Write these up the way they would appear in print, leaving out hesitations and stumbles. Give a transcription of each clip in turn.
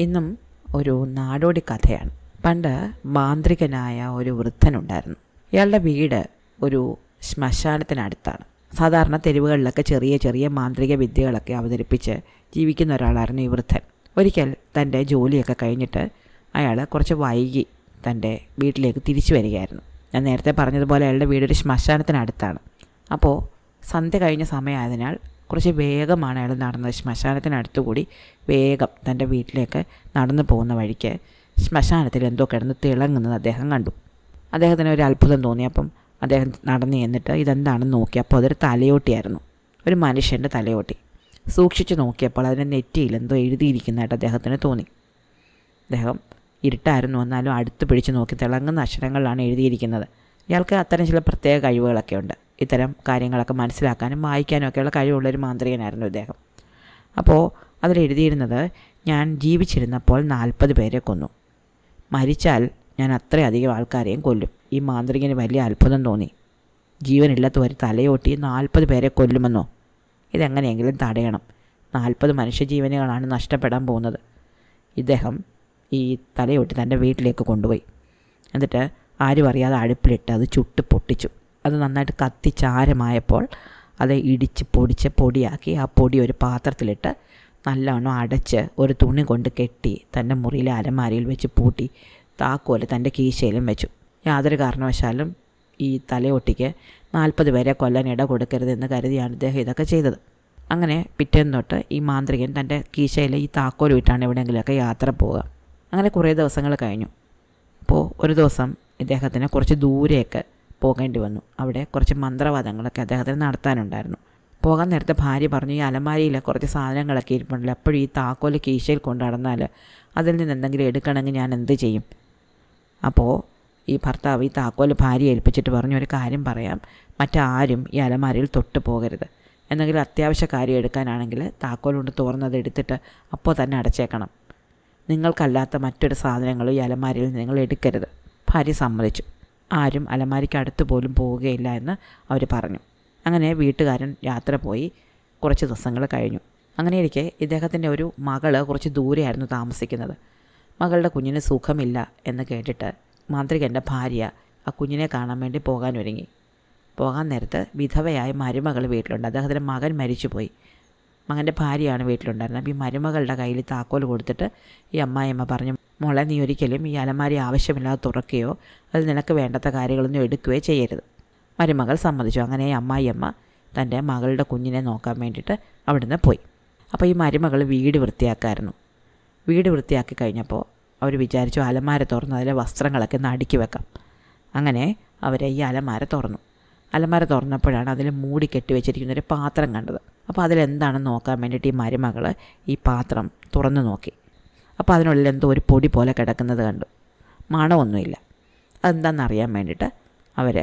ഇന്നും ഒരു നാടോടി കഥയാണ്. പണ്ട് മാന്ത്രികനായ ഒരു വൃദ്ധനുണ്ടായിരുന്നു. ഇയാളുടെ വീട് ഒരു ശ്മശാനത്തിനടുത്താണ്. സാധാരണ തെരുവുകളിലൊക്കെ ചെറിയ ചെറിയ മാന്ത്രിക വിദ്യകളൊക്കെ അവതരിപ്പിച്ച് ജീവിക്കുന്ന ഒരാളായിരുന്നു ഈ വൃദ്ധൻ. ഒരിക്കൽ തൻ്റെ ജോലിയൊക്കെ കഴിഞ്ഞിട്ട് അയാൾ കുറച്ച് വൈകി തൻ്റെ വീട്ടിലേക്ക് തിരിച്ചു വരികയായിരുന്നു. ഞാൻ നേരത്തെ പറഞ്ഞതുപോലെ അയാളുടെ വീടൊരു ശ്മശാനത്തിനടുത്താണ്. അപ്പോൾ സന്ധ്യ കഴിഞ്ഞ സമയമായതിനാൽ കുറച്ച് വേഗമാണ് അയാൾ നടന്നത്. ശ്മശാനത്തിനടുത്തുകൂടി വേഗം തൻ്റെ വീട്ടിലേക്ക് നടന്നു പോകുന്ന വഴിക്ക് ശ്മശാനത്തിൽ എന്തോ കിടന്ന് തിളങ്ങുന്നത് അദ്ദേഹം കണ്ടു. അദ്ദേഹത്തിന് ഒരു അത്ഭുതം തോന്നി. അപ്പം അദ്ദേഹം നടന്നു ചെന്നിട്ട് ഇതെന്താണെന്ന് നോക്കിയപ്പോൾ അതൊരു തലയോട്ടിയായിരുന്നു. ഒരു മനുഷ്യൻ്റെ തലയോട്ടി. സൂക്ഷിച്ച് നോക്കിയപ്പോൾ അതിൻ്റെ നെറ്റിയിൽ എന്തോ എഴുതിയിരിക്കുന്നതായിട്ട് അദ്ദേഹത്തിന് തോന്നി. അദ്ദേഹം ഇരുട്ടായിരുന്നു, എന്നാലും അടുത്ത് പിടിച്ച് നോക്കി തിളങ്ങുന്ന അക്ഷരങ്ങളിലാണ് എഴുതിയിരിക്കുന്നത്. ഇയാൾക്ക് അത്തരം ചില പ്രത്യേക കഴിവുകളൊക്കെ ഉണ്ട്. ഇത്തരം കാര്യങ്ങളൊക്കെ മനസ്സിലാക്കാനും വായിക്കാനും ഒക്കെയുള്ള കഴിവുള്ളൊരു മാന്ത്രികനായിരുന്നു ഇദ്ദേഹം. അപ്പോൾ അതിലെഴുതിയിരുന്നത്, ഞാൻ ജീവിച്ചിരുന്നപ്പോൾ 40 പേരെ കൊന്നു, മരിച്ചാൽ ഞാൻ അത്രയധികം ആൾക്കാരെയും കൊല്ലും. ഈ മാന്ത്രികന് വലിയ അത്ഭുതം തോന്നി. ജീവനില്ലാത്ത ഒരു തലയോട്ടി 40 പേരെ കൊല്ലുമെന്നോ? ഇതെങ്ങനെയെങ്കിലും തടയണം. 40 മനുഷ്യജീവനുകളാണ് നഷ്ടപ്പെടാൻ പോകുന്നത്. ഇദ്ദേഹം ഈ തലയോട്ടി തൻ്റെ വീട്ടിലേക്ക് കൊണ്ടുപോയി. എന്നിട്ട് ആരും അറിയാതെ അടുപ്പിലിട്ട് അത് ചുട്ട് പൊട്ടിച്ചു. അത് നന്നായിട്ട് കത്തിച്ചാരമായപ്പോൾ അത് ഇടിച്ച് പൊടിച്ച് പൊടിയാക്കി ആ പൊടി ഒരു പാത്രത്തിലിട്ട് നല്ലവണ്ണം അടച്ച് ഒരു തുണി കൊണ്ട് കെട്ടി തൻ്റെ മുറിയിലെ അലമാരയിൽ വെച്ച് പൂട്ടി താക്കോല് തൻ്റെ കീശയിലും വെച്ചു. യാതൊരു കാരണവശാലും ഈ തലയൊട്ടിക്ക് 40 പേരെ കൊല്ലാൻ ഇട കൊടുക്കരുതെന്ന് കരുതിയാണ് ഇദ്ദേഹം ഇതൊക്കെ ചെയ്തത്. അങ്ങനെ പിറ്റേന്ന് തൊട്ട് ഈ മാന്ത്രികൻ തൻ്റെ കീശയിൽ ഈ താക്കോൽ വിട്ടാണ് എവിടെയെങ്കിലുമൊക്കെ യാത്ര പോവുക. അങ്ങനെ കുറേ ദിവസങ്ങൾ കഴിഞ്ഞു. അപ്പോൾ ഒരു ദിവസം ഇദ്ദേഹത്തിന് കുറച്ച് ദൂരെയൊക്കെ പോകേണ്ടി വന്നു. അവിടെ കുറച്ച് മന്ത്രവാദങ്ങളൊക്കെ അദ്ദേഹത്തിന് നടത്താനുണ്ടായിരുന്നു. പോകാൻ നേരത്തെ ഭാര്യ പറഞ്ഞു, ഈ അലമാരിയിൽ കുറച്ച് സാധനങ്ങളൊക്കെ ഇരിപ്പുണ്ടല്ലോ, എപ്പോഴും ഈ താക്കോല് കീശയിൽ കൊണ്ട് നടന്നാൽ അതിൽ നിന്ന് എന്തെങ്കിലും എടുക്കണമെങ്കിൽ ഞാൻ എന്ത് ചെയ്യും? അപ്പോൾ ഈ ഭർത്താവ് ഈ താക്കോല് ഭാര്യയെ ഏൽപ്പിച്ചിട്ട് പറഞ്ഞു, ഒരു കാര്യം പറയാം, മറ്റാരും ഈ അലമാരിയിൽ തൊട്ട് പോകരുത്. എന്തെങ്കിലും അത്യാവശ്യ കാര്യം എടുക്കാനാണെങ്കിൽ താക്കോൽ കൊണ്ട് തുറന്നത് എടുത്തിട്ട് അപ്പോൾ തന്നെ അടച്ചേക്കണം. നിങ്ങൾക്കല്ലാത്ത മറ്റൊരു സാധനങ്ങളും ഈ അലമാരിയിൽ നിങ്ങൾ എടുക്കരുത്. ഭാര്യ സമ്മതിച്ചു. ആരും അലമാരിക്ക് അടുത്ത് പോലും പോവുകയില്ല എന്ന് അവർ പറഞ്ഞു. അങ്ങനെ വീട്ടുകാരൻ യാത്ര പോയി. കുറച്ച് ദിവസങ്ങൾ കഴിഞ്ഞു. അങ്ങനെയിരിക്കെ ഇദ്ദേഹത്തിൻ്റെ ഒരു മകള് കുറച്ച് ദൂരെയായിരുന്നു താമസിക്കുന്നത്. മകളുടെ കുഞ്ഞിന് സുഖമില്ല എന്ന് കേട്ടിട്ട് മാന്ത്രികൻ്റെ ഭാര്യ ആ കുഞ്ഞിനെ കാണാൻ വേണ്ടി പോകാൻ ഒരുങ്ങി. പോകാൻ നേരത്ത് വിധവയായ മരുമകൾ വീട്ടിലുണ്ട്. അദ്ദേഹത്തിൻ്റെ മകൻ മരിച്ചുപോയി. മകൻ്റെ ഭാര്യയാണ് വീട്ടിലുണ്ടായിരുന്നത്. അപ്പോൾ ഈ മരുമകളുടെ കയ്യിൽ താക്കോൽ കൊടുത്തിട്ട് ഈ അമ്മായിയമ്മ പറഞ്ഞു, മോളെ, നീ ഒരിക്കലും ഈ അലമാരി ആവശ്യമില്ലാതെ തുറക്കുകയോ അത് നിനക്ക് വേണ്ടാത്ത കാര്യങ്ങളൊന്നും എടുക്കുകയോ ചെയ്യരുത്. മരുമകൾ സമ്മതിച്ചു. അങ്ങനെ ഈ അമ്മായിയമ്മ തൻ്റെ മകളുടെ കുഞ്ഞിനെ നോക്കാൻ വേണ്ടിയിട്ട് അവിടുന്ന് പോയി. അപ്പോൾ ഈ മരുമകൾ വീട് വൃത്തിയാക്കായിരുന്നു. വീട് വൃത്തിയാക്കി കഴിഞ്ഞപ്പോൾ അവർ വിചാരിച്ചു അലമാര തുറന്ന് അതിലെ വസ്ത്രങ്ങളൊക്കെ ഒന്ന് അടുക്കി വെക്കാം. അങ്ങനെ അവർ ഈ അലമാര തുറന്നു. അലമാര തുറന്നപ്പോഴാണ് അതിൽ മൂടി കെട്ടി വെച്ചിരിക്കുന്നൊരു പാത്രം കണ്ടത്. അപ്പോൾ അതിലെന്താണെന്ന് നോക്കാൻ വേണ്ടിയിട്ട് ഈ മരുമകൾ ഈ പാത്രം തുറന്നു നോക്കി. അപ്പോൾ അതിനുള്ളിൽ എന്തോ ഒരു പൊടി പോലെ കിടക്കുന്നത് കണ്ടു. മണമൊന്നുമില്ല. അതെന്താണെന്നറിയാൻ വേണ്ടിയിട്ട് അവർ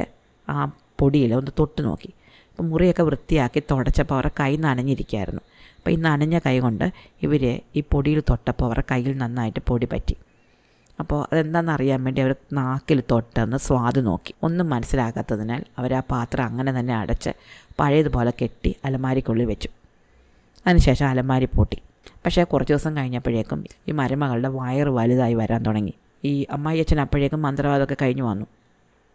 ആ പൊടിയിൽ ഒന്ന് തൊട്ട് നോക്കി. അപ്പോൾ മുറിയൊക്കെ വൃത്തിയാക്കി തുടച്ചപ്പോൾ അവരുടെ കൈ നനഞ്ഞിരിക്കുകയായിരുന്നു. അപ്പോൾ ഈ നനഞ്ഞ കൈ കൊണ്ട് ഇവർ ഈ പൊടിയിൽ തൊട്ടപ്പോൾ അവരുടെ കയ്യിൽ നന്നായിട്ട് പൊടി പറ്റി. അപ്പോൾ അതെന്താണെന്ന് അറിയാൻ വേണ്ടി അവർ നാക്കിൽ തൊട്ടെന്ന് സ്വാദ് നോക്കി. ഒന്നും മനസ്സിലാകാത്തതിനാൽ അവർ ആ പാത്രം അങ്ങനെ തന്നെ അടച്ച് പഴയതുപോലെ കെട്ടി അലമാരിക്കുള്ളിൽ വെച്ചു. അതിനുശേഷം അലമാരി പൂട്ടി. പക്ഷേ കുറച്ച് ദിവസം കഴിഞ്ഞപ്പോഴേക്കും ഈ മരുമകളുടെ വയറ് വലുതായി വരാൻ തുടങ്ങി. ഈ അമ്മായി അച്ഛൻ അപ്പോഴേക്കും മന്ത്രവാദമൊക്കെ കഴിഞ്ഞു വന്നു.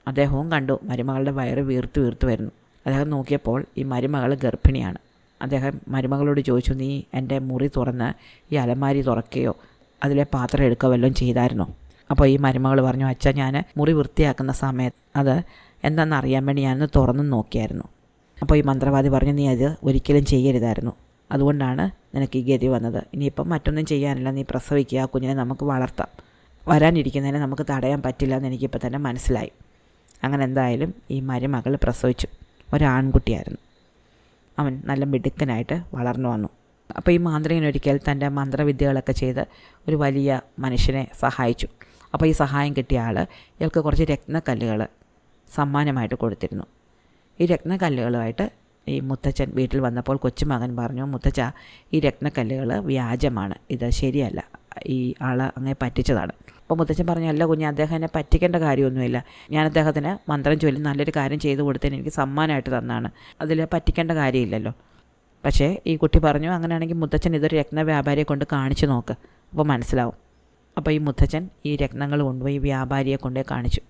അദ്ദേഹവും കണ്ടു മരുമകളുടെ വയറ് വീർത്ത് വീർത്ത് വരുന്നു. അദ്ദേഹം നോക്കിയപ്പോൾ ഈ മരുമകൾ ഗർഭിണിയാണ്. അദ്ദേഹം മരുമകളോട് ചോദിച്ചു, നീ എൻ്റെ മുറി തുറന്ന് ഈ അലമാരി തുറക്കുകയോ അതിലെ പാത്രം എടുക്കുകയോ വല്ലതും ചെയ്തായിരുന്നോ? അപ്പോൾ ഈ മരുമകൾ പറഞ്ഞു, അച്ഛാ, ഞാൻ മുറി വൃത്തിയാക്കുന്ന സമയത്ത് അത് എന്താണെന്ന് അറിയാൻ വേണ്ടി ഞാനൊന്ന് തുറന്നു നോക്കിയായിരുന്നു. അപ്പോൾ ഈ മന്ത്രവാദി പറഞ്ഞു, നീ അത് ഒരിക്കലും ചെയ്യരുതായിരുന്നു, അതുകൊണ്ടാണ് നിനക്ക് ഈ ഗതി വന്നത്. ഇനിയിപ്പം മറ്റൊന്നും ചെയ്യാനില്ല, നീ പ്രസവിക്കുക, ആ കുഞ്ഞിനെ നമുക്ക് വളർത്താം. വരാനിരിക്കുന്നതിനെ നമുക്ക് തടയാൻ പറ്റില്ല എന്ന് എനിക്കിപ്പോൾ തന്നെ മനസ്സിലായി. അങ്ങനെ എന്തായാലും ഈ മരുമകൾ പ്രസവിച്ചു. ഒരാൺകുട്ടിയായിരുന്നു. അവൻ നല്ല മിടുക്കനായിട്ട് വളർന്നു വന്നു. അപ്പോൾ ഈ മാന്ത്രികൻ ഒരിക്കൽ തൻ്റെ മന്ത്രവിദ്യകളൊക്കെ ചെയ്ത് ഒരു വലിയ മനുഷ്യനെ സഹായിച്ചു. അപ്പോൾ ഈ സഹായം കിട്ടിയ ആൾ ഇയാൾക്ക് കുറച്ച് രത്നക്കല്ലുകൾ സമ്മാനമായിട്ട് കൊടുത്തിരുന്നു. ഈ രത്നക്കല്ലുകളുമായിട്ട് ഈ മുത്തച്ഛൻ വീട്ടിൽ വന്നപ്പോൾ കൊച്ചുമകൻ പറഞ്ഞു, മുത്തച്ഛ, ഈ രത്നക്കല്ലുകൾ വ്യാജമാണ്, ഇത് ശരിയല്ല, ഈ ആൾ അങ്ങനെ പറ്റിച്ചതാണ്. അപ്പോൾ മുത്തച്ഛൻ പറഞ്ഞു, അല്ല കുഞ്ഞ്, അദ്ദേഹം എന്നെ പറ്റിക്കേണ്ട കാര്യമൊന്നുമില്ല, ഞാൻ അദ്ദേഹത്തിന് മന്ത്രം ചൊല്ലി നല്ലൊരു കാര്യം ചെയ്തു കൊടുത്തതിന് എനിക്ക് സമ്മാനമായിട്ട് തന്നാണ്, അതിൽ പറ്റിക്കേണ്ട കാര്യമില്ലല്ലോ. പക്ഷേ ഈ കുട്ടി പറഞ്ഞു, അങ്ങനെയാണെങ്കിൽ മുത്തച്ഛൻ ഇതൊരു രത്ന വ്യാപാരിയെ കൊണ്ട് കാണിച്ചു നോക്ക്, അപ്പോൾ മനസ്സിലാവും. അപ്പോൾ ഈ മുത്തച്ഛൻ ഈ രത്നങ്ങൾ കൊണ്ടുപോയി വ്യാപാരിയെ കൊണ്ടുപോയി കാണിച്ചു.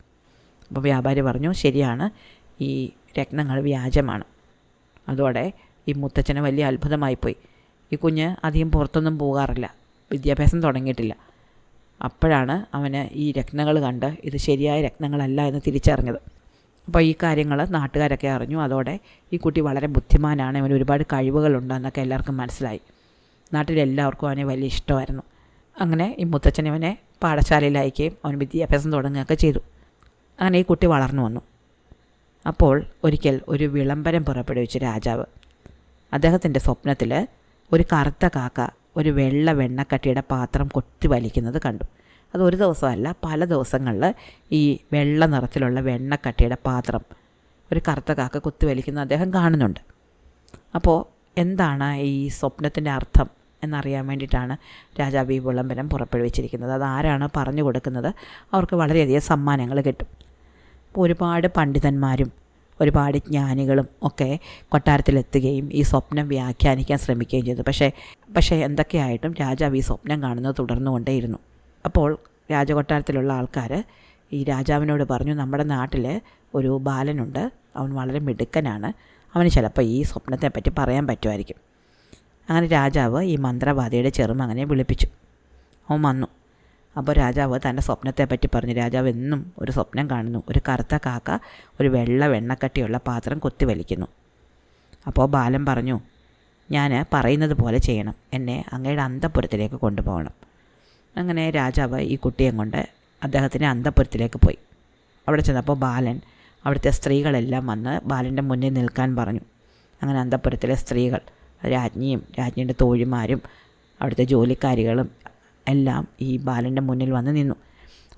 അപ്പോൾ വ്യാപാരി പറഞ്ഞു, ശരിയാണ്, ഈ രത്നങ്ങൾ വ്യാജമാണ്. അതോടെ ഈ മുത്തച്ഛന് വലിയ അത്ഭുതമായിപ്പോയി. ഈ കുഞ്ഞ് അധികം പുറത്തൊന്നും പോകാറില്ല, വിദ്യാഭ്യാസം തുടങ്ങിയിട്ടില്ല. അപ്പോഴാണ് അവന് ഈ രത്നങ്ങൾ കണ്ട് ഇത് ശരിയായ രത്നങ്ങളല്ല എന്ന് തിരിച്ചറിഞ്ഞത്. അപ്പോൾ ഈ കാര്യങ്ങൾ നാട്ടുകാരൊക്കെ അറിഞ്ഞു. അതോടെ ഈ കുട്ടി വളരെ ബുദ്ധിമാനാണ്, അവന് ഒരുപാട് കഴിവുകളുണ്ട് എന്നൊക്കെ എല്ലാവർക്കും മനസ്സിലായി. നാട്ടിലെല്ലാവർക്കും അവനെ വലിയ ഇഷ്ടമായിരുന്നു. അങ്ങനെ ഈ മുത്തച്ഛൻ അവനെ പാഠശാലയിൽ അയക്കുകയും അവൻ വിദ്യാഭ്യാസം തുടങ്ങുകയൊക്കെ ചെയ്തു. അങ്ങനെ ഈ കുട്ടി വളർന്നു വന്നു. അപ്പോൾ ഒരിക്കൽ ഒരു വിളംബരം പുറപ്പെടുവിച്ച് രാജാവ്. അദ്ദേഹത്തിൻ്റെ സ്വപ്നത്തിൽ ഒരു കറുത്ത കാക്ക ഒരു വെള്ള വെണ്ണക്കട്ടിയുടെ പാത്രം കൊത്തി വലിക്കുന്നത് കണ്ടു. അത് ഒരു ദിവസമല്ല, പല ദിവസങ്ങളിൽ ഈ വെള്ള നിറത്തിലുള്ള വെണ്ണക്കട്ടിയുടെ പാത്രം ഒരു കറുത്ത കാക്ക കൊത്തി വലിക്കുന്നത് അദ്ദേഹം കാണുന്നുണ്ട്. അപ്പോൾ എന്താണ് ഈ സ്വപ്നത്തിൻ്റെ അർത്ഥം എന്നറിയാൻ വേണ്ടിയിട്ടാണ് രാജാവ് ഈ വിളംബരം പുറപ്പെടുവിച്ചിരിക്കുന്നത്. അതാരാണ് പറഞ്ഞു കൊടുക്കുന്നത് അവർക്ക് വളരെയധികം സമ്മാനങ്ങൾ കിട്ടും. അപ്പോൾ ഒരുപാട് പണ്ഡിതന്മാരും ഒരുപാട് ജ്ഞാനികളും ഒക്കെ കൊട്ടാരത്തിലെത്തുകയും ഈ സ്വപ്നം വ്യാഖ്യാനിക്കാൻ ശ്രമിക്കുകയും ചെയ്തു. പക്ഷേ എന്തൊക്കെയായിട്ടും രാജാവ് ഈ സ്വപ്നം കാണുന്നത് തുടർന്നുകൊണ്ടേയിരുന്നു. അപ്പോൾ രാജകൊട്ടാരത്തിലുള്ള ആൾക്കാർ ഈ രാജാവിനോട് പറഞ്ഞു, നമ്മുടെ നാട്ടിൽ ഒരു ബാലനുണ്ട്, അവൻ വളരെ മിടുക്കനാണ്, അവന് ചിലപ്പോൾ ഈ സ്വപ്നത്തെപ്പറ്റി പറയാൻ പറ്റുമായിരിക്കും. അങ്ങനെ രാജാവ് ഈ മന്ത്രവാദിയുടെ ചെറുമകനെ വിളിപ്പിച്ചു. അവൻ വന്നു. അപ്പോൾ രാജാവ് തൻ്റെ സ്വപ്നത്തെപ്പറ്റി പറഞ്ഞു. രാജാവ് എന്നും ഒരു സ്വപ്നം കാണുന്നു, ഒരു കറുത്ത കാക്ക ഒരു വെള്ള വെണ്ണക്കട്ടിയുള്ള പാത്രം കൊത്തി വലിക്കുന്നു. അപ്പോൾ ബാലൻ പറഞ്ഞു, ഞാൻ പറയുന്നത് പോലെ ചെയ്യണം, എന്നെ അങ്ങയുടെ അന്തഃപുരത്തിലേക്ക് കൊണ്ടുപോകണം. അങ്ങനെ രാജാവ് ഈ കുട്ടിയെ കൊണ്ട് അദ്ദേഹത്തിൻ്റെ അന്തഃപുരത്തിലേക്ക് പോയി. അവിടെ ചെന്നപ്പോൾ ബാലൻ അവിടുത്തെ സ്ത്രീകളെല്ലാം വന്ന് ബാലൻ്റെ മുന്നിൽ നിൽക്കാൻ പറഞ്ഞു. അങ്ങനെ അന്തഃപുരത്തിലെ സ്ത്രീകൾ, രാജ്ഞിയും രാജ്ഞിയുടെ തോഴിമാരും അവിടുത്തെ ജോലിക്കാരികളും എല്ലാം ഈ ബാലൻ്റെ മുന്നിൽ വന്ന് നിന്നു.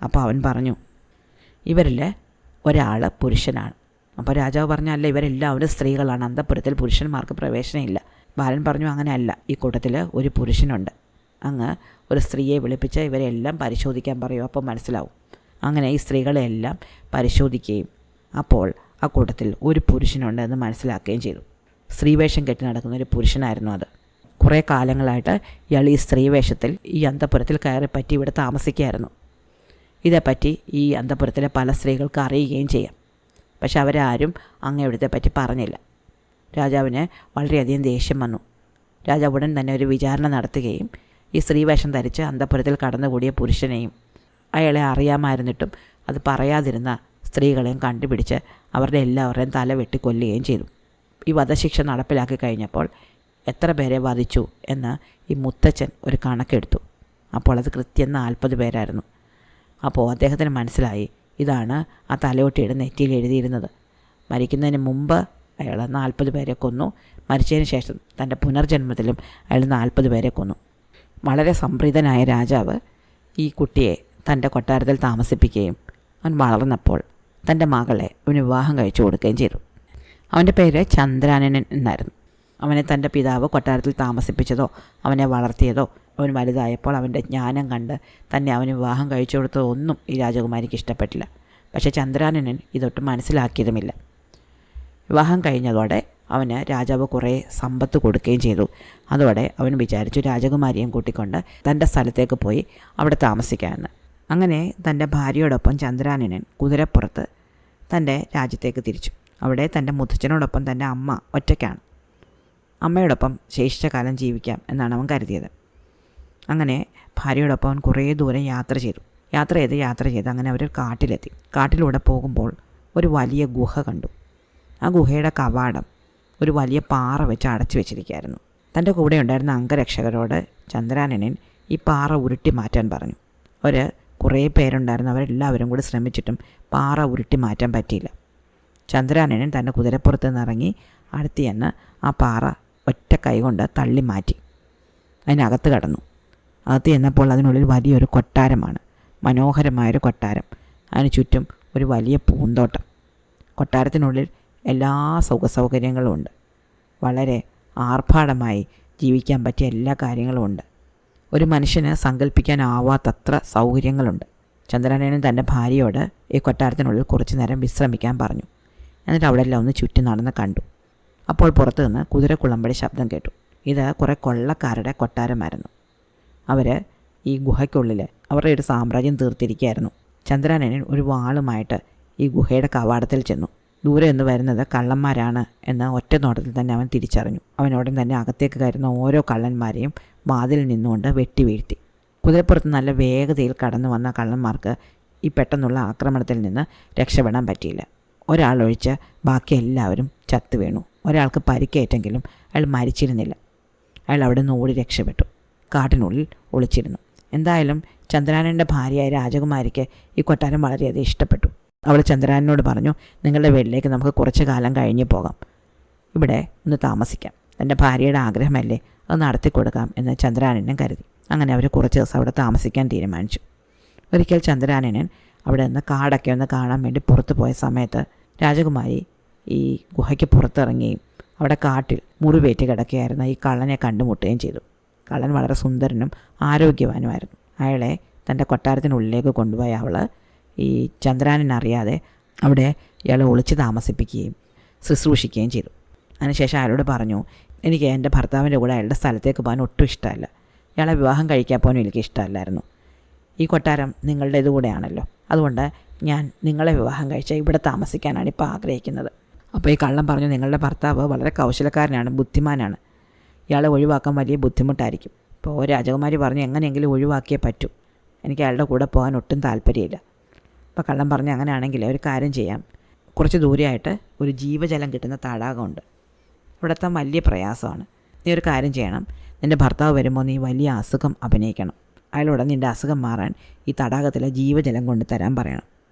അപ്പോൾ അവൻ പറഞ്ഞു, ഇവരിൽ ഒരാൾ പുരുഷനാണ്. അപ്പോൾ രാജാവ് പറഞ്ഞു, അല്ല, ഇവരെല്ലാവരും സ്ത്രീകളാണ്, അന്തഃപുരത്തിൽ പുരുഷന്മാർക്ക് പ്രവേശനമില്ല. ബാലൻ പറഞ്ഞു, അങ്ങനെയല്ല, ഈ കൂട്ടത്തിൽ ഒരു പുരുഷനുണ്ട്. അങ്ങ് ഒരു സ്ത്രീയെ വിളിപ്പിച്ച് ഇവരെല്ലാം പരിശോധിക്കാൻ പറയും, അപ്പോൾ മനസ്സിലാവും. അങ്ങനെ ഈ സ്ത്രീകളെല്ലാം പരിശോധിക്കുകയും അപ്പോൾ ആ കൂട്ടത്തിൽ ഒരു പുരുഷനുണ്ടെന്ന് മനസ്സിലാക്കുകയും ചെയ്തു. സ്ത്രീവേഷം കെട്ടി നടക്കുന്ന ഒരു പുരുഷനായിരുന്നു അത്. കുറേ കാലങ്ങളായിട്ട് ഇയാൾ ഈ സ്ത്രീവേഷത്തിൽ ഈ അന്തഃപുരത്തിൽ കയറിപ്പറ്റി ഇവിടെ താമസിക്കുകയായിരുന്നു. ഇതേപ്പറ്റി ഈ അന്തഃപുരത്തിലെ പല സ്ത്രീകൾക്ക് അറിയുകയും ചെയ്യാം. പക്ഷെ അവരാരും അങ്ങയുടെ പറ്റി പറഞ്ഞില്ല. രാജാവിന് വളരെയധികം ദേഷ്യം വന്നു. രാജാവ് ഉടൻ തന്നെ ഒരു വിചാരണ നടത്തുകയും ഈ സ്ത്രീവേഷം ധരിച്ച് അന്തഃപുരത്തിൽ കടന്നുകൂടിയ പുരുഷനെയും അയാളെ അറിയാമായിരുന്നിട്ടും അത് പറയാതിരുന്ന സ്ത്രീകളെയും കണ്ടുപിടിച്ച് അവരുടെ എല്ലാവരുടെയും തല വെട്ടിക്കൊല്ലുകയും ചെയ്തു. ഈ വധശിക്ഷ നടപ്പിലാക്കി കഴിഞ്ഞപ്പോൾ എത്ര പേരെ വധിച്ചു എന്ന് ഈ മുത്തച്ഛൻ ഒരു കണക്കെടുത്തു. അപ്പോൾ അത് കൃത്യം 40 പേരായിരുന്നു. അപ്പോൾ അദ്ദേഹത്തിന് മനസ്സിലായി, ഇതാണ് ആ തലയൊട്ടിയുടെ നെറ്റിയിൽ എഴുതിയിരുന്നത്. മരിക്കുന്നതിന് മുമ്പ് അയാൾ 40 പേരെ കൊന്നു, മരിച്ചതിന് ശേഷം തൻ്റെ പുനർജന്മത്തിലും അയാൾ 40 പേരെ കൊന്നു. വളരെ സംപ്രീതനായ രാജാവ് ഈ കുട്ടിയെ തൻ്റെ കൊട്ടാരത്തിൽ താമസിപ്പിക്കുകയും അവൻ വളർന്നപ്പോൾ തൻ്റെ മകളെ അവന് വിവാഹം കഴിച്ചു കൊടുക്കുകയും ചെയ്തു. അവൻ്റെ പേര് ചന്ദ്രാനനൻ എന്നായിരുന്നു. അവനെ തൻ്റെ പിതാവ് കൊട്ടാരത്തിൽ താമസിപ്പിച്ചതോ അവനെ വളർത്തിയതോ അവൻ വലുതായപ്പോൾ അവൻ്റെ ജ്ഞാനം കണ്ട് തന്നെ അവന് വിവാഹം കഴിച്ചു കൊടുത്തതോ ഒന്നും ഈ രാജകുമാരിക്ക് ഇഷ്ടപ്പെട്ടില്ല. പക്ഷേ ചന്ദ്രാനനൻ ഇതൊട്ടും മനസ്സിലാക്കിയതുമില്ല. വിവാഹം കഴിഞ്ഞതോടെ അവന് രാജാവ് കുറേ സമ്പത്ത് കൊടുക്കുകയും ചെയ്തു. അതോടെ അവൻ വിചാരിച്ചു രാജകുമാരിയും കൂട്ടിക്കൊണ്ട് തൻ്റെ സ്ഥലത്തേക്ക് പോയി അവിടെ താമസിക്കാമെന്ന്. അങ്ങനെ തൻ്റെ ഭാര്യയോടൊപ്പം ചന്ദ്രാനനൻ കുതിരപ്പുറത്ത് തൻ്റെ രാജ്യത്തേക്ക് തിരിച്ചു. അവിടെ തൻ്റെ മുത്തച്ഛനോടൊപ്പം തൻ്റെ അമ്മ ഒറ്റയ്ക്കാണ്. അമ്മയോടൊപ്പം ശേഷിച്ച കാലം ജീവിക്കാം എന്നാണ് അവൻ കരുതിയത്. അങ്ങനെ ഭാര്യയോടൊപ്പം അവൻ കുറേ ദൂരം യാത്ര ചെയ്ത് അങ്ങനെ അവർ കാട്ടിലെത്തി. കാട്ടിലൂടെ പോകുമ്പോൾ ഒരു വലിയ ഗുഹ കണ്ടു. ആ ഗുഹയുടെ കവാടം ഒരു വലിയ പാറ വെച്ച് അടച്ചു വെച്ചിരിക്കുകയായിരുന്നു. തൻ്റെ കൂടെ ഉണ്ടായിരുന്ന അംഗരക്ഷകരോട് ചന്ദ്രാനനൻ ഈ പാറ ഉരുട്ടി മാറ്റാൻ പറഞ്ഞു. കുറേ പേരുണ്ടായിരുന്നു. അവരെല്ലാവരും കൂടി ശ്രമിച്ചിട്ടും പാറ ഉരുട്ടി മാറ്റാൻ പറ്റിയില്ല. ചന്ദ്രാനനൻ തൻ്റെ കുതിരപ്പുറത്ത് നിന്നിറങ്ങി അടുത്ത് ചെന്ന് ആ പാറ ഒറ്റ കൈകൊണ്ട് തള്ളി മാറ്റി അതിനകത്ത് കടന്നു. അകത്ത് ചെന്നപ്പോൾ അതിനുള്ളിൽ വലിയൊരു കൊട്ടാരമാണ്, മനോഹരമായൊരു കൊട്ടാരം. അതിന് ചുറ്റും ഒരു വലിയ പൂന്തോട്ടം. കൊട്ടാരത്തിനുള്ളിൽ എല്ലാ സൗകര്യങ്ങളും ഉണ്ട്. വളരെ ആർഭാടമായി ജീവിക്കാൻ പറ്റിയ എല്ലാ കാര്യങ്ങളും ഉണ്ട്. ഒരു മനുഷ്യന് സങ്കല്പിക്കാനാവാത്തത്ര സൗകര്യങ്ങളുണ്ട്. ചന്ദ്രാനനൻ തൻ്റെ ഭാര്യയോട് ഈ കൊട്ടാരത്തിനുള്ളിൽ കുറച്ചു നേരം വിശ്രമിക്കാൻ പറഞ്ഞു. എന്നിട്ട് അവിടെ എല്ലാം ഒന്ന് ചുറ്റി നടന്ന് കണ്ടു. അപ്പോൾ പുറത്തു നിന്ന് കുതിരക്കുളമ്പടി ശബ്ദം കേട്ടു. ഇത് കുറേ കൊള്ളക്കാരുടെ കൊട്ടാരമായിരുന്നു. അവർ ഈ ഗുഹയ്ക്കുള്ളിൽ അവരുടെ ഒരു സാമ്രാജ്യം തീർത്തിരിക്കുകയായിരുന്നു. ചന്ദ്രാനൻ ഒരു വാളുമായിട്ട് ഈ ഗുഹയുടെ കവാടത്തിൽ ചെന്നു. ദൂരെ നിന്ന് വരുന്നത് കള്ളന്മാരാണ് എന്ന് ഒറ്റ നോട്ടത്തിൽ തന്നെ അവൻ തിരിച്ചറിഞ്ഞു. അവനോടൻ തന്നെ അകത്തേക്ക് കയറുന്ന ഓരോ കള്ളന്മാരെയും വാതിലിൽ നിന്നുകൊണ്ട് വെട്ടി വീഴ്ത്തി. കുതിരപ്പുറത്ത് നല്ല വേഗതയിൽ കടന്നു വന്ന കള്ളന്മാർക്ക് ഈ പെട്ടെന്നുള്ള ആക്രമണത്തിൽ നിന്ന് രക്ഷപ്പെടാൻ പറ്റിയില്ല. ഒരാളൊഴിച്ച് ബാക്കി എല്ലാവരും ചത്തു വീണു. ഒരാൾക്ക് പരിക്കേറ്റെങ്കിലും അയാൾ മരിച്ചിരുന്നില്ല. അയാൾ അവിടെ നിന്ന് ഓടി രക്ഷപ്പെട്ടു. കാട്ടിനുള്ളിൽ ഒളിച്ചിരുന്നു. എന്തായാലും ചന്ദ്രാനൻ്റെ ഭാര്യയായ രാജകുമാരിക്ക് ഈ കൊട്ടാരം വളരെയധികം ഇഷ്ടപ്പെട്ടു. അവൾ ചന്ദ്രാനോട് പറഞ്ഞു, നിങ്ങളുടെ വീട്ടിലേക്ക് നമുക്ക് കുറച്ച് കാലം കഴിഞ്ഞ് പോകാം, ഇവിടെ ഒന്ന് താമസിക്കാം. തൻ്റെ ഭാര്യയുടെ ആഗ്രഹമല്ലേ, അത് നടത്തിക്കൊടുക്കാം എന്ന് ചന്ദ്രാനനും കരുതി. അങ്ങനെ അവർ കുറച്ച് ദിവസം അവിടെ താമസിക്കാൻ തീരുമാനിച്ചു. ഒരിക്കൽ ചന്ദ്രാനൻ അവിടെ നിന്ന് കാടൊക്കെ ഒന്ന് കാണാൻ വേണ്ടി പുറത്തു പോയ സമയത്ത് രാജകുമാരി ഈ ഗുഹയ്ക്ക് പുറത്തിറങ്ങുകയും അവിടെ കാട്ടിൽ മുറിവേറ്റ് കിടക്കുകയായിരുന്ന ഈ കള്ളനെ കണ്ടുമുട്ടുകയും ചെയ്തു. കള്ളൻ വളരെ സുന്ദരനും ആരോഗ്യവാനുമായിരുന്നു. അയാളെ തൻ്റെ കൊട്ടാരത്തിനുള്ളിലേക്ക് കൊണ്ടുപോയ അവൾ ഈ ചന്ദ്രാനറിയാതെ അവിടെ ഇയാളെ ഒളിച്ച് താമസിപ്പിക്കുകയും ശുശ്രൂഷിക്കുകയും ചെയ്തു. അതിനുശേഷം അയാളോട് പറഞ്ഞു, എനിക്ക് എൻ്റെ ഭർത്താവിൻ്റെ കൂടെ അയാളുടെ സ്ഥലത്തേക്ക് പോകാൻ ഒട്ടും ഇഷ്ടമല്ല. ഇയാളെ വിവാഹം കഴിക്കാൻ പോലും എനിക്ക് ഇഷ്ടമല്ലായിരുന്നു. ഈ കൊട്ടാരം നിങ്ങളുടെ ഇതുകൂടെയാണല്ലോ, അതുകൊണ്ട് ഞാൻ നിങ്ങളെ വിവാഹം കഴിച്ചാൽ ഇവിടെ താമസിക്കാനാണ് ഇപ്പോൾ ആഗ്രഹിക്കുന്നത്. അപ്പോൾ ഈ കള്ളൻ പറഞ്ഞു, നിങ്ങളുടെ ഭർത്താവ് വളരെ കൗശലക്കാരനാണ്, ബുദ്ധിമാനാണ്, ഇയാളെ ഒഴിവാക്കാൻ വലിയ ബുദ്ധിമുട്ടായിരിക്കും. ഇപ്പോൾ രാജകുമാരി പറഞ്ഞു, എങ്ങനെയെങ്കിലും ഒഴിവാക്കിയേ പറ്റൂ, എനിക്ക് അയാളുടെ കൂടെ പോകാൻ ഒട്ടും താല്പര്യമില്ല. അപ്പോൾ കള്ളൻ പറഞ്ഞു, അങ്ങനെയാണെങ്കിൽ ഒരു കാര്യം ചെയ്യാം, കുറച്ച് ദൂരെയായിട്ട് ഒരു ജീവജലം കിട്ടുന്ന തടാകമുണ്ട്, ഇവിടുത്തെ വലിയ പ്രയാസമാണ്. നീ ഒരു കാര്യം ചെയ്യണം, നിൻ്റെ ഭർത്താവ് വരുമ്പോൾ നീ വലിയ അസുഖം അഭിനയിക്കണം. അയാളോട് നിൻ്റെ അസുഖം മാറാൻ ഈ തടാകത്തിലെ ജീവജലം കൊണ്ട് തരാൻ പറയണം.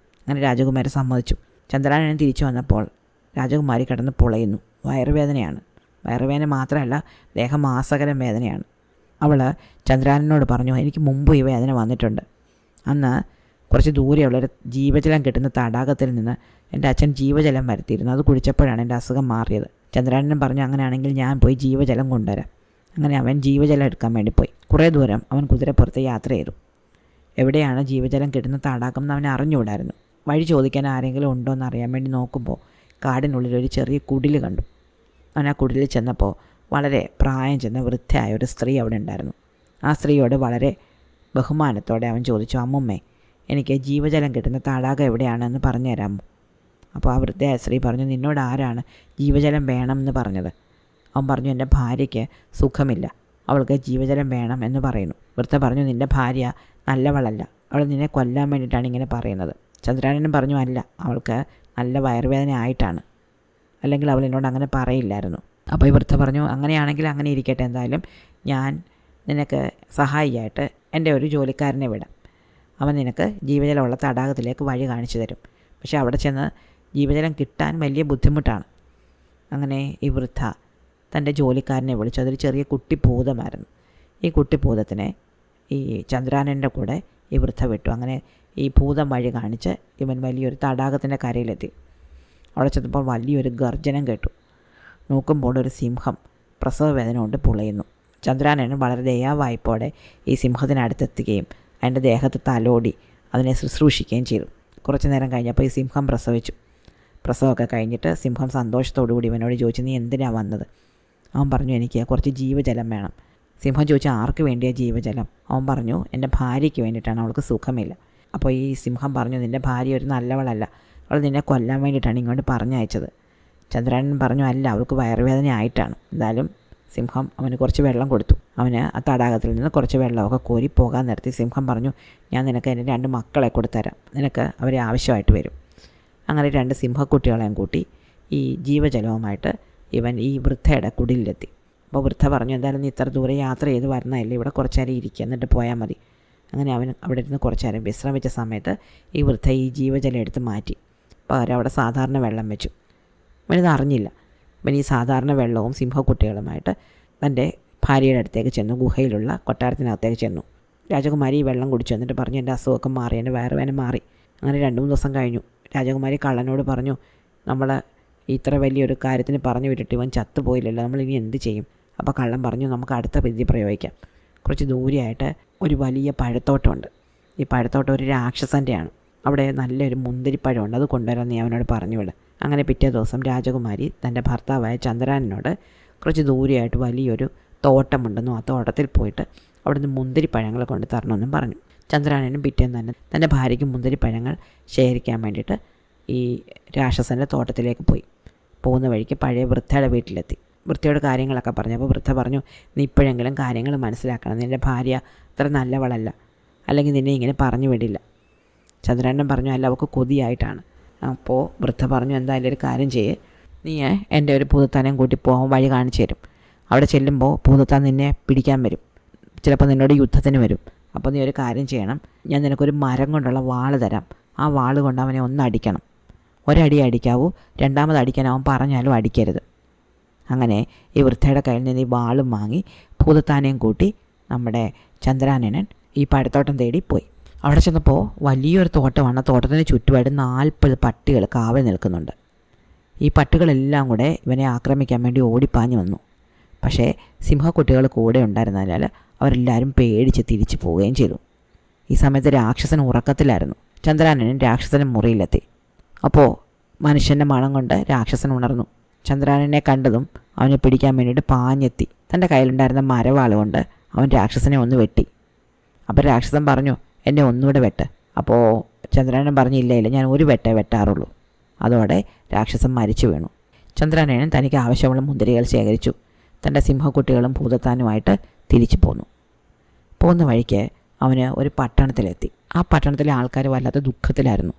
അങ്ങനെ രാജകുമാരി സമ്മതിച്ചു. ചന്ദ്രാനൻ തിരിച്ചു വന്നപ്പോൾ രാജകുമാരി കിടന്ന് പൊളയുന്നു. വയറുവേദനയാണ്. വയറുവേദന മാത്രമല്ല, ദേഹമാസകരം വേദനയാണ്. അവൾ ചന്ദ്രാനനോട് പറഞ്ഞു, എനിക്ക് മുമ്പ് ഈ വേദന വന്നിട്ടുണ്ട്. അന്ന് കുറച്ച് ദൂരെയുള്ളൊരു ജീവജലം കിട്ടുന്ന തടാകത്തിൽ നിന്ന് എൻ്റെ അച്ഛൻ ജീവജലം വരുത്തിയിരുന്നു, അത് കുടിച്ചപ്പോഴാണ് എൻ്റെ അസുഖം മാറിയത്. ചന്ദ്രാനൻ പറഞ്ഞു, അങ്ങനെയാണെങ്കിൽ ഞാൻ പോയി ജീവജലം കൊണ്ടുവരാം. അങ്ങനെ അവൻ ജീവജലം എടുക്കാൻ വേണ്ടി പോയി. കുറേ ദൂരം അവൻ കുതിരപ്പുറത്ത് യാത്ര ചെയ്തു. എവിടെയാണ് ജീവജലം കിട്ടുന്ന തടാകം എന്ന് അവൻ അറിഞ്ഞുകൂടായിരുന്നു. വഴി ചോദിക്കാൻ ആരെങ്കിലും ഉണ്ടോ എന്ന് അറിയാൻ വേണ്ടി നോക്കുമ്പോൾ കാടിനുള്ളിൽ ഒരു ചെറിയ കുടിൽ കണ്ടു. അവൻ ആ കുടിലിൽ ചെന്നപ്പോൾ വളരെ പ്രായം ചെന്ന വൃദ്ധയായ ഒരു സ്ത്രീ അവിടെ ഉണ്ടായിരുന്നു. ആ സ്ത്രീയോട് വളരെ ബഹുമാനത്തോടെ അവൻ ചോദിച്ചു, അമ്മുമ്മേ, എനിക്ക് ജീവജലം കിട്ടുന്ന തടാകം എവിടെയാണെന്ന് പറഞ്ഞു തരാമോ? അപ്പോൾ ആ വൃദ്ധയായ സ്ത്രീ പറഞ്ഞു, നിന്നോട് ആരാണ് ജീവജലം വേണമെന്ന് പറഞ്ഞത്? അവൻ പറഞ്ഞു, എൻ്റെ ഭാര്യയ്ക്ക് സുഖമില്ല, അവൾക്ക് ജീവജലം വേണം എന്ന് പറയുന്നു. വൃദ്ധ പറഞ്ഞു, നിൻ്റെ ഭാര്യ നല്ലവളല്ല, അവൾ നിന്നെ കൊല്ലാൻ വേണ്ടിയിട്ടാണ് ഇങ്ങനെ പറയുന്നത്. ചന്ദ്രാനനും പറഞ്ഞു, അല്ല, അവൾക്ക് നല്ല വയറുവേദന ആയിട്ടാണ്, അല്ലെങ്കിൽ അവൾ എന്നോട് അങ്ങനെ പറയില്ലായിരുന്നു. അപ്പോൾ ഈ വൃദ്ധ പറഞ്ഞു, അങ്ങനെയാണെങ്കിൽ അങ്ങനെ ഇരിക്കട്ടെ, എന്തായാലും ഞാൻ നിനക്ക് സഹായിയായിട്ട് എൻ്റെ ഒരു ജോലിക്കാരനെ വിടാം. അവൻ നിനക്ക് ജീവജലമുള്ള തടാകത്തിലേക്ക് വഴി കാണിച്ചു തരും. പക്ഷേ അവിടെ ചെന്ന് ജീവജലം കിട്ടാൻ വലിയ ബുദ്ധിമുട്ടാണ്. അങ്ങനെ ഈ വൃദ്ധ തൻ്റെ ജോലിക്കാരനെ വിളിച്ചു. അതൊരു ചെറിയ കുട്ടിഭൂതമായിരുന്നു. ഈ കുട്ടിഭൂതത്തിനെ ഈ ചന്ദ്രാനൻ്റെ കൂടെ ഈ വൃദ്ധ വിട്ടു. അങ്ങനെ ഈ ഭൂതം വഴി കാണിച്ച് ഇവൻ വലിയൊരു തടാകത്തിൻ്റെ കരയിലെത്തി. അവിടെ ചെന്നപ്പോൾ വലിയൊരു ഗർജനം കേട്ടു. നോക്കുമ്പോൾ ഒരു സിംഹം പ്രസവവേദന കൊണ്ട് പുളയുന്നു. ചന്ദ്രാനൻ വളരെ ദയാവായ്പോടെ ഈ സിംഹത്തിനടുത്തെത്തുകയും അതിൻ്റെ ദേഹത്ത് തലോടി അതിനെ ശുശ്രൂഷിക്കുകയും ചെയ്തു. കുറച്ച് നേരം കഴിഞ്ഞപ്പോൾ ഈ സിംഹം പ്രസവിച്ചു. പ്രസവമൊക്കെ കഴിഞ്ഞിട്ട് സിംഹം സന്തോഷത്തോടുകൂടി ഇവനോട് ചോദിച്ചു, നീ എന്തിനാണ് വന്നത്? അവൻ പറഞ്ഞു, എനിക്ക് കുറച്ച് ജീവജലം വേണം. സിംഹം ചോദിച്ചു, ആർക്ക് വേണ്ടിയാണ് ജീവജലം? അവൻ പറഞ്ഞു, എൻ്റെ ഭാര്യയ്ക്ക് വേണ്ടിയിട്ടാണ്, അവൾക്ക് സുഖമില്ല. അപ്പോൾ ഈ സിംഹം പറഞ്ഞു, നിൻ്റെ ഭാര്യ ഒരു നല്ലവളല്ല, അവൾ നിന്നെ കൊല്ലാൻ വേണ്ടിയിട്ടാണ് ഇങ്ങോട്ട് പറഞ്ഞയച്ചത്. ചന്ദ്രാനൻ പറഞ്ഞു, അല്ല, അവൾക്ക് വയറുവേദന ആയിട്ടാണ്. എന്തായാലും സിംഹം അവന് കുറച്ച് വെള്ളം കൊടുത്തു. അവന് ആ തടാകത്തിൽ നിന്ന് കുറച്ച് വെള്ളമൊക്കെ കോരി പോകാൻ നിർത്തി. സിംഹം പറഞ്ഞു, ഞാൻ നിനക്ക് എൻ്റെ 2 മക്കളെ കൊടുത്തരാം, നിനക്ക് അവരെ ആവശ്യമായിട്ട് വരും. അങ്ങനെ 2 സിംഹക്കുട്ടികളെയും കൂട്ടി ഈ ജീവജലവുമായിട്ട് ഇവൻ ഈ വൃദ്ധയുടെ കുടിലെത്തി. അപ്പോൾ വൃദ്ധ പറഞ്ഞു, എന്തായാലും നീ ഇത്ര ദൂരെ യാത്ര ചെയ്ത് വരണമല്ലേ, ഇവിടെ കുറച്ച് നേരം ഇരിക്കുക, എന്നിട്ട് പോയാൽ മതി. അങ്ങനെ അവൻ അവിടെ ഇരുന്ന് കുറച്ച് നേരം വിശ്രമിച്ച സമയത്ത് ഈ വൃദ്ധ ഈ ജീവജലം എടുത്ത് മാറ്റി. പകരം അവിടെ സാധാരണ വെള്ളം വെച്ചു. അവനിത് അറിഞ്ഞില്ല. അവൻ ഈ സാധാരണ വെള്ളവും സിംഹക്കുട്ടികളുമായിട്ട് തൻ്റെ ഭാര്യയുടെ അടുത്തേക്ക് ചെന്നു. ഗുഹയിലുള്ള കൊട്ടാരത്തിനകത്തേക്ക് ചെന്നു. രാജകുമാരി ഈ വെള്ളം കുടിച്ചു. എന്നിട്ട് പറഞ്ഞു, എൻ്റെ അസുഖമൊക്കെ മാറി, എൻ്റെ വയറുവേദന മാറി. അങ്ങനെ 2-3 ദിവസം കഴിഞ്ഞു. രാജകുമാരി കള്ളനോട് പറഞ്ഞു, നമ്മൾ ഇത്ര വലിയൊരു കാര്യത്തിന് പറഞ്ഞു വിട്ടിട്ട് ഇവൻ ചത്തുപോയില്ലല്ലോ, നമ്മളിനി എന്ത് ചെയ്യും? അപ്പോൾ കള്ളൻ പറഞ്ഞു, നമുക്ക് അടുത്ത വിധി പ്രയോഗിക്കാം. കുറച്ച് ദൂരെയായിട്ട് ഒരു വലിയ പഴത്തോട്ടമുണ്ട്. ഈ പഴത്തോട്ടം ഒരു രാക്ഷസൻ്റെയാണ്. അവിടെ നല്ലൊരു മുന്തിരിപ്പഴമുണ്ട്, അത് കൊണ്ടുവരാൻ നീ അവനോട് പറഞ്ഞു വിട്. അങ്ങനെ പിറ്റേ ദിവസം രാജകുമാരി തൻ്റെ ഭർത്താവായ ചന്ദ്രാനനോട് കുറച്ച് ദൂരെയായിട്ട് വലിയൊരു തോട്ടമുണ്ടെന്നും ആ തോട്ടത്തിൽ പോയിട്ട് അവിടുന്ന് മുന്തിരിപ്പഴങ്ങൾ കൊണ്ട് തരണമെന്നും പറഞ്ഞു. ചന്ദ്രാനനും പിറ്റേന്ന് തന്നെ തൻ്റെ ഭാര്യയ്ക്ക് മുന്തിരിപ്പഴങ്ങൾ ശേഖരിക്കാൻ വേണ്ടിയിട്ട് ഈ രാക്ഷസൻ്റെ തോട്ടത്തിലേക്ക് പോയി. പോകുന്ന വഴിക്ക് പഴയ വൃദ്ധയുടെ വീട്ടിലെത്തി. വൃദ്ധയോട് കാര്യങ്ങളൊക്കെ പറഞ്ഞപ്പോൾ വൃദ്ധ പറഞ്ഞു, നീ ഇപ്പോഴെങ്കിലും കാര്യങ്ങൾ മനസ്സിലാക്കണം. നിൻ്റെ ഭാര്യ അത്ര നല്ലവളല്ല, അല്ലെങ്കിൽ നിന്നെ ഇങ്ങനെ പറഞ്ഞു വിടില്ല. ചന്ദ്രാനൻ പറഞ്ഞു, അല്ല, അവൾക്ക് കൊതിയായിട്ടാണ്. അപ്പോൾ വൃദ്ധ പറഞ്ഞു, എന്തായാലും ഒരു കാര്യം ചെയ്യേ, നീ എൻ്റെ ഒരു ഭൂതത്താനെയും കൂട്ടി പോകാൻ വഴി കാണിച്ചു തരും. അവിടെ ചെല്ലുമ്പോൾ ഭൂതത്താൻ നിന്നെ പിടിക്കാൻ വരും, ചിലപ്പോൾ നിന്നോട് യുദ്ധത്തിന് വരും. അപ്പോൾ നീ ഒരു കാര്യം ചെയ്യണം, ഞാൻ നിനക്കൊരു മരം കൊണ്ടുള്ള വാൾ തരാം. ആ വാൾ കൊണ്ട് അവനെ ഒന്ന് അടിക്കണം. ഒരടി അടിക്കാവൂ, രണ്ടാമത് അടിക്കാൻ അവൻ പറഞ്ഞാലും അടിക്കരുത്. അങ്ങനെ ഈ വൃദ്ധയുടെ കയ്യിൽ നിന്ന് ഈ വാളും വാങ്ങി ഭൂതത്താനെയും കൂട്ടി നമ്മുടെ ചന്ദ്രാനനൻ ഈ പഴത്തോട്ടം തേടി പോയി. അവിടെ ചെന്നപ്പോൾ വലിയൊരു തോട്ടമാണ്. തോട്ടത്തിന് ചുറ്റുമായിട്ട് 40 പട്ടികൾ കാവൽ നിൽക്കുന്നുണ്ട്. ഈ പട്ടികളെല്ലാം കൂടെ ഇവനെ ആക്രമിക്കാൻ വേണ്ടി ഓടിപ്പാഞ്ഞു വന്നു. പക്ഷേ സിംഹക്കുട്ടികൾ കൂടെ ഉണ്ടായിരുന്നതിനാൽ അവരെല്ലാവരും പേടിച്ച് തിരിച്ചു പോവുകയും ചെയ്തു. ഈ സമയത്ത് രാക്ഷസൻ ഉറക്കത്തിലായിരുന്നു. ചന്ദ്രാനനൻ രാക്ഷസൻ്റെ മുറിയിലെത്തി. അപ്പോൾ മനുഷ്യൻ്റെ മണം കൊണ്ട് രാക്ഷസൻ ഉണർന്നു. ചന്ദ്രാനനെ കണ്ടതും അവനെ പിടിക്കാൻ വേണ്ടിയിട്ട് പാഞ്ഞെത്തി. തൻ്റെ കയ്യിലുണ്ടായിരുന്ന മരവാൾ കൊണ്ട് അവൻ രാക്ഷസനെ ഒന്ന് വെട്ടി. അപ്പോൾ രാക്ഷസൻ പറഞ്ഞു, എന്നെ ഒന്നുകൂടെ വെട്ട്. അപ്പോൾ ചന്ദ്രാനൻ പറഞ്ഞു, ഇല്ല, ഞാൻ ഒരു വെട്ടേ വെട്ടാറുള്ളൂ. അതോടെ രാക്ഷസൻ മരിച്ചു വീണു. ചന്ദ്രാനൻ തനിക്ക് ആവശ്യമുള്ള മുന്തിരികൾ ശേഖരിച്ചു. തൻ്റെ സിംഹക്കുട്ടികളും ഭൂതത്താനുമായിട്ട് തിരിച്ചു പോന്നു. പോകുന്ന വഴിക്ക് അവന് ഒരു പട്ടണത്തിലെത്തി. ആ പട്ടണത്തിലെ ആൾക്കാർ വല്ലാത്ത ദുഃഖത്തിലായിരുന്നു.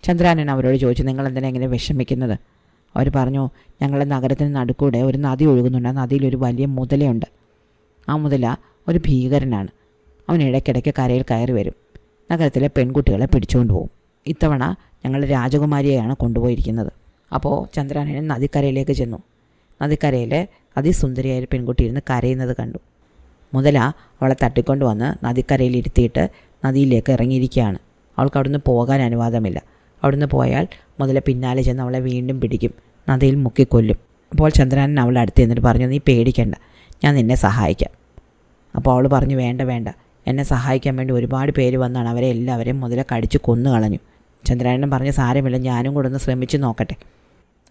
ചന്ദ്രാനൻ അവരോട് ചോദിച്ചു, നിങ്ങൾ എന്തിനാ ഇങ്ങനെ വിഷമിക്കുന്നത്? അവർ പറഞ്ഞു, ഞങ്ങളുടെ നഗരത്തിന് നടുക്കൂടെ ഒരു നദി ഒഴുകുന്നുണ്ട്. ആ നദിയിലൊരു വലിയ മുതലയുണ്ട്. ആ മുതല ഒരു ഭീകരനാണ്. അവൻ ഇടയ്ക്കിടയ്ക്ക് കരയിൽ കയറി വരും. നഗരത്തിലെ പെൺകുട്ടികളെ പിടിച്ചുകൊണ്ട് പോകും. ഇത്തവണ ഞങ്ങൾ രാജകുമാരിയെയാണ് കൊണ്ടുപോയിരിക്കുന്നത്. അപ്പോൾ ചന്ദ്രാനൻ നദിക്കരയിലേക്ക് ചെന്നു. നദിക്കരയിൽ അതിസുന്ദരിയായ ഒരു പെൺകുട്ടി ഇരുന്ന് കരയുന്നത് കണ്ടു. മുതല അവളെ തട്ടിക്കൊണ്ട് വന്ന് നദിക്കരയിൽ ഇരുത്തിയിട്ട് നദിയിലേക്ക് ഇറങ്ങിയിരിക്കുകയാണ്. അവൾക്ക് അവിടുന്ന് പോകാൻ അനുവാദമില്ല. അവിടുന്ന് പോയാൽ മുതല പിന്നാലെ ചെന്ന് അവളെ വീണ്ടും പിടിക്കും, നദിയിൽ മുക്കിക്കൊല്ലും. അപ്പോൾ ചന്ദ്രാനൻ അവളെ അടുത്ത് എന്നിട്ട് പറഞ്ഞു, നീ പേടിക്കണ്ട, ഞാൻ നിന്നെ സഹായിക്കാം. അപ്പോൾ അവൾ പറഞ്ഞു, വേണ്ട, എന്നെ സഹായിക്കാൻ വേണ്ടി ഒരുപാട് പേര് വന്നാണ്. അവരെ എല്ലാവരെയും മുതല കടിച്ച് കൊന്നു കളഞ്ഞു. ചന്ദ്രാനൻ പറഞ്ഞു, സാരമില്ല, ഞാനും കൂടെ ഒന്ന് ശ്രമിച്ച് നോക്കട്ടെ.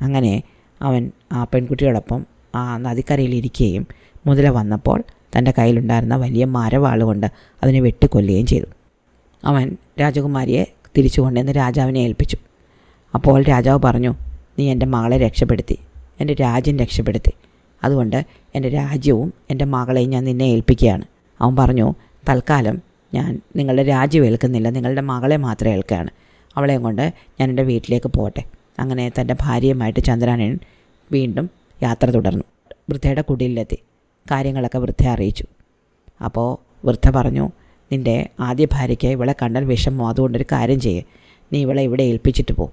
അങ്ങനെ അവൻ ആ പെൺകുട്ടിയോടൊപ്പം ആ നദിക്കരയിൽ ഇരിക്കുകയും മുതല വന്നപ്പോൾ തൻ്റെ കയ്യിലുണ്ടായിരുന്ന വലിയ മരവാളുകൊണ്ട് അതിനെ വെട്ടിക്കൊല്ലുകയും ചെയ്തു. അവൻ രാജകുമാരിയെ തിരിച്ചു കൊണ്ടുവന്ന് രാജാവിനെ ഏൽപ്പിച്ചു. അപ്പോൾ രാജാവ് പറഞ്ഞു, നീ എൻ്റെ മകളെ രക്ഷപ്പെടുത്തി, എൻ്റെ രാജ്യം രക്ഷപ്പെടുത്തി. അതുകൊണ്ട് എൻ്റെ രാജ്യവും എൻ്റെ മകളെയും ഞാൻ നിന്നെ ഏൽപ്പിക്കുകയാണ്. അവൻ പറഞ്ഞു, തൽക്കാലം ഞാൻ നിങ്ങളുടെ രാജ്യം ഏൽക്കുന്നില്ല, നിങ്ങളുടെ മകളെ മാത്രമേ ഏൽക്കുകയാണ്. അവളെയും കൊണ്ട് ഞാൻ എൻ്റെ വീട്ടിലേക്ക് പോട്ടെ. അങ്ങനെ തൻ്റെ ഭാര്യയുമായിട്ട് ചന്ദ്രാനൻ വീണ്ടും യാത്ര തുടർന്നു. വൃദ്ധയുടെ കുടിലിലെത്തി. കാര്യങ്ങളൊക്കെ വൃദ്ധയെ അറിയിച്ചു. അപ്പോൾ വൃദ്ധ പറഞ്ഞു, നിൻ്റെ ആദ്യ ഭാര്യയ്ക്ക് ഇവളെ കണ്ടാൽ വിഷമോ, അതുകൊണ്ടൊരു കാര്യം ചെയ്യേ, നീ ഇവളെ ഇവിടെ ഏൽപ്പിച്ചിട്ട് പോ.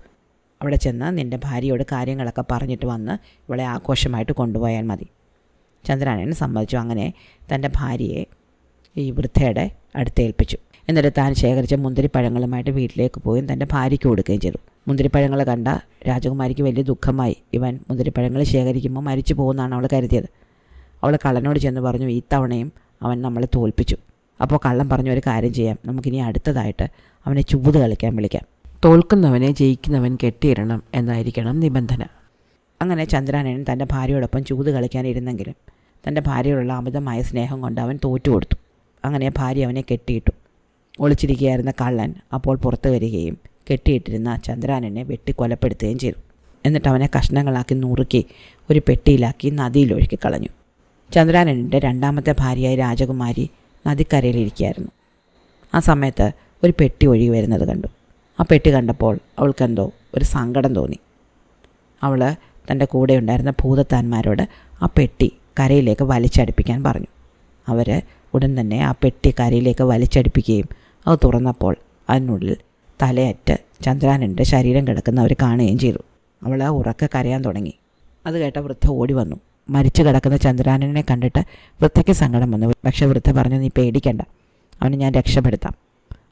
അവിടെ ചെന്ന് നിൻ്റെ ഭാര്യയോട് കാര്യങ്ങളൊക്കെ പറഞ്ഞിട്ട് വന്ന് ഇവളെ ആഘോഷമായിട്ട് കൊണ്ടുപോയാൽ മതി. ചന്ദ്രാനൻ സമ്മതിച്ചു. അങ്ങനെ തൻ്റെ ഭാര്യയെ ഈ വൃദ്ധയുടെ അടുത്ത് ഏൽപ്പിച്ചു. എന്നിട്ട് താൻ ശേഖരിച്ച മുന്തിരിപ്പഴങ്ങളുമായിട്ട് വീട്ടിലേക്ക് പോയി തൻ്റെ ഭാര്യയ്ക്ക് കൊടുക്കുകയും ചെയ്തു. മുന്തിരിപ്പഴങ്ങൾ കണ്ട രാജകുമാരിക്ക് വലിയ ദുഃഖമായി. ഇവൻ മുന്തിരിപ്പഴങ്ങൾ ശേഖരിക്കുമ്പോൾ മരിച്ചു പോകുമെന്നാണ് അവൾ കരുതിയത്. അവൾ കള്ളനോട് ചെന്ന് പറഞ്ഞു, ഈ തവണയും അവൻ നമ്മളെ തോൽപ്പിച്ചു. അപ്പോൾ കള്ളൻ പറഞ്ഞു, ഒരു കാര്യം ചെയ്യാം, നമുക്കിനി അടുത്തതായിട്ട് അവനെ ചൂത് കളിക്കാൻ വിളിക്കാം. തോൽക്കുന്നവനെ ജയിക്കുന്നവൻ കെട്ടിയിടണം എന്നായിരിക്കണം നിബന്ധന. അങ്ങനെ ചന്ദ്രാനൻ തൻ്റെ ഭാര്യയോടൊപ്പം ചൂത് കളിക്കാനിരുന്നെങ്കിലും തൻ്റെ ഭാര്യയോടുള്ള അമിതമായ സ്നേഹം കൊണ്ട് അവൻ തോറ്റുകൊടുത്തു. അങ്ങനെ ഭാര്യ അവനെ കെട്ടിയിട്ടു. ഒളിച്ചിരിക്കുകയായിരുന്ന കള്ളൻ അപ്പോൾ പുറത്തു വരികയും കെട്ടിയിട്ടിരുന്ന ചന്ദ്രാനനെ വെട്ടിക്കൊലപ്പെടുത്തുകയും ചെയ്തു. എന്നിട്ട് അവനെ കഷ്ണങ്ങളാക്കി നുറുക്കി ഒരു പെട്ടിയിലാക്കി നദിയിലൊഴുക്കി കളഞ്ഞു. ചന്ദ്രാനൻ്റെ രണ്ടാമത്തെ ഭാര്യയായ രാജകുമാരി നദിക്കരയിലിരിക്കുകയായിരുന്നു. ആ സമയത്ത് ഒരു പെട്ടി ഒഴുകി വരുന്നത് കണ്ടു. ആ പെട്ടി കണ്ടപ്പോൾ അവൾക്കെന്തോ ഒരു സങ്കടം തോന്നി. അവൾ തൻ്റെ കൂടെ ഉണ്ടായിരുന്ന ഭൂതത്താന്മാരോട് ആ പെട്ടി കരയിലേക്ക് വലിച്ചടുപ്പിക്കാൻ പറഞ്ഞു. അവർ ഉടൻ തന്നെ ആ പെട്ടി കരയിലേക്ക് വലിച്ചടുപ്പിക്കുകയും അത് തുറന്നപ്പോൾ അതിനുള്ളിൽ തലയറ്റ് ചന്ദ്രാനൻ്റെ ശരീരം കിടക്കുന്ന അവർ കാണുകയും ചെയ്തു. അവൾ ഉറക്കെ കരയാൻ തുടങ്ങി. അത് കേട്ട വൃദ്ധ ഓടി വന്നു. മരിച്ചു കിടക്കുന്ന ചന്ദ്രാനനെ കണ്ടിട്ട് വൃദ്ധയ്ക്ക് സങ്കടം വന്നു. പക്ഷേ വൃദ്ധ പറഞ്ഞു, നീ പേടിക്കണ്ട, അവനെ ഞാൻ രക്ഷപ്പെടുത്താം.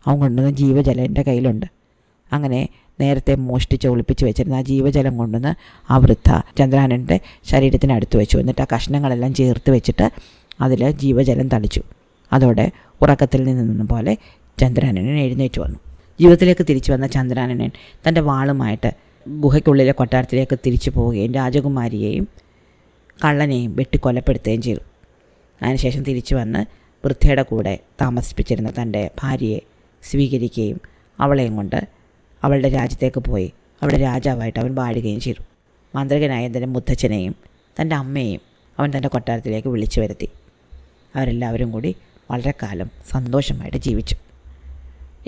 അവൻ കൊണ്ടുവന്ന ജീവജലം എൻ്റെ കയ്യിലുണ്ട്. അങ്ങനെ നേരത്തെ മോഷ്ടിച്ച് ഒളിപ്പിച്ച് വെച്ചിരുന്ന ആ ജീവജലം കൊണ്ടുവന്ന് ആ വൃദ്ധ ചന്ദ്രാനൻ്റെ ശരീരത്തിനടുത്ത് വെച്ചു. എന്നിട്ട് ആ കഷ്ണങ്ങളെല്ലാം ചേർത്ത് വെച്ചിട്ട് അതിൽ ജീവജലം തളിച്ചു. അതോടെ ഉറക്കത്തിൽ നിന്ന പോലെ ചന്ദ്രാനൻ എഴുന്നേറ്റ് വന്നു. ജീവിതത്തിലേക്ക് തിരിച്ചു വന്ന ചന്ദ്രാനൻ തൻ്റെ വാളുമായിട്ട് ഗുഹയ്ക്കുള്ളിലെ കൊട്ടാരത്തിലേക്ക് തിരിച്ചു പോവുകയും രാജകുമാരിയെയും കള്ളനെയും വെട്ടിക്കൊലപ്പെടുത്തുകയും ചെയ്തു. അതിനുശേഷം തിരിച്ചു വന്ന് വൃദ്ധയുടെ കൂടെ താമസിപ്പിച്ചിരുന്ന തൻ്റെ ഭാര്യയെ സ്വീകരിക്കുകയും അവളെയും കൊണ്ട് അവളുടെ രാജ്യത്തേക്ക് പോയി അവിടെ രാജാവായിട്ട് അവൻ വാഴുകയും ചെയ്തു. മാന്ത്രികനായ തൻ്റെ മുത്തച്ഛനെയും തൻ്റെ അമ്മയെയും അവൻ തൻ്റെ കൊട്ടാരത്തിലേക്ക് വിളിച്ചു വരുത്തി. അവരെല്ലാവരും കൂടി വളരെ കാലം സന്തോഷമായിട്ട് ജീവിച്ചു.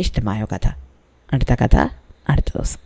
ഇഷ്ടമായോ കഥ? അടുത്ത കഥ അടുത്ത ദിവസം.